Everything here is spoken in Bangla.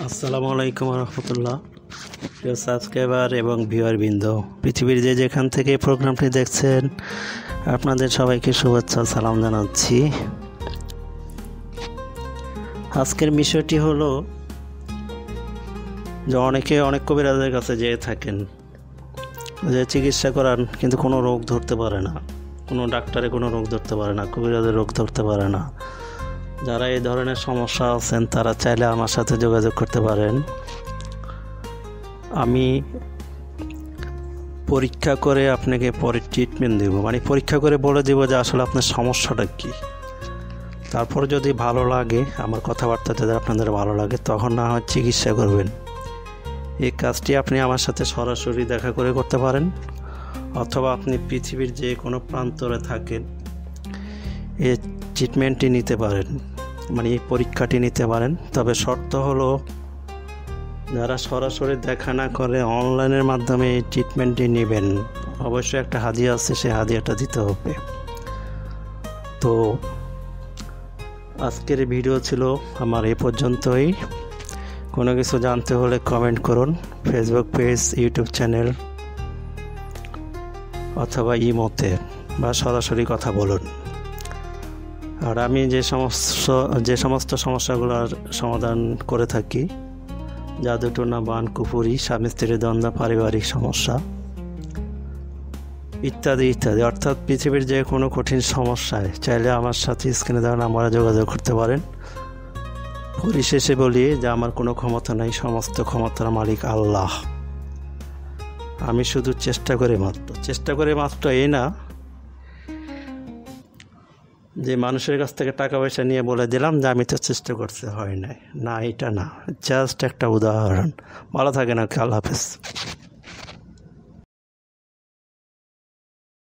আসসালামু আলাইকুম রহমতুল্লাহ। প্রিয় সাবস্ক্রাইবার এবং ভিউয়ারবৃন্দ, পৃথিবীর যেখান থেকে প্রোগ্রামটি দেখছেন আপনাদের সবাইকে শুভেচ্ছা সালাম জানাচ্ছি। আজকের বিষয়টি হলো যে অনেকে অনেক কবিরাজের কাছে যেয়ে থাকেন, যে চিকিৎসা করান কিন্তু কোনো রোগ ধরতে পারে না, কোনো ডাক্তারে কোনো রোগ ধরতে পারে না, কবিরাজের রোগ ধরতে পারে না। যারা এই ধরনের সমস্যা আছেন তারা চাইলে আমার সাথে যোগাযোগ করতে পারেন। আমি পরীক্ষা করে আপনাকে পরে ট্রিটমেন্ট দেব, মানে পরীক্ষা করে বলে দেব যে আসলে আপনার সমস্যাটা কী। তারপর যদি ভালো লাগে, আমার কথাবার্তা যদি আপনাদের ভালো লাগে, তখন না হয় চিকিৎসা করবেন। এই কাজটি আপনি আমার সাথে সরাসরি দেখা করে করতে পারেন, অথবা আপনি পৃথিবীর যে কোনো প্রান্তরে থাকেন এই ট্রিটমেন্টটি নিতে পারেন, মানে এই পরীক্ষাটি নিতে পারেন। তবে শর্ত হলো যারা সরাসরি দেখা না করে অনলাইনের মাধ্যমে এই ট্রিটমেন্টটি নেবেন, অবশ্যই একটা হাদিয়া আছে, সেই হাদিয়াটা দিতে হবে। তো আজকের ভিডিও ছিল আমার এই পর্যন্তই। কোনো কিছু জানতে হলে কমেন্ট করুন, ফেসবুক পেজ, ইউটিউব চ্যানেল অথবা ইমোতে, বা সরাসরি কথা বলুন। আর আমি যে সমস্ত সমস্যাগুলোর সমাধান করে থাকি, জাদুটোনা, বান, কুফুরি, স্বামী স্ত্রীর দ্বন্দ্ব, পারিবারিক সমস্যা ইত্যাদি ইত্যাদি, অর্থাৎ পৃথিবীর যে কোনো কঠিন সমস্যায় চাইলে আমার সাথে স্ক্রিনে দেওয়া নাম্বারে যোগাযোগ করতে পারেন। পরিশেষে বলি যে আমার কোনো ক্ষমতা নাই, সমস্ত ক্ষমতার মালিক আল্লাহ। আমি শুধু চেষ্টা করে মাত্র এই না যে মানুষের কাছ থেকে টাকা পয়সা নিয়ে বলে দিলাম যে আমি তো চেষ্টা করতে হয় নাই, না, এটা না, জাস্ট একটা উদাহরণ। ভালো থাকেন, আল্লাহ হাফেজ।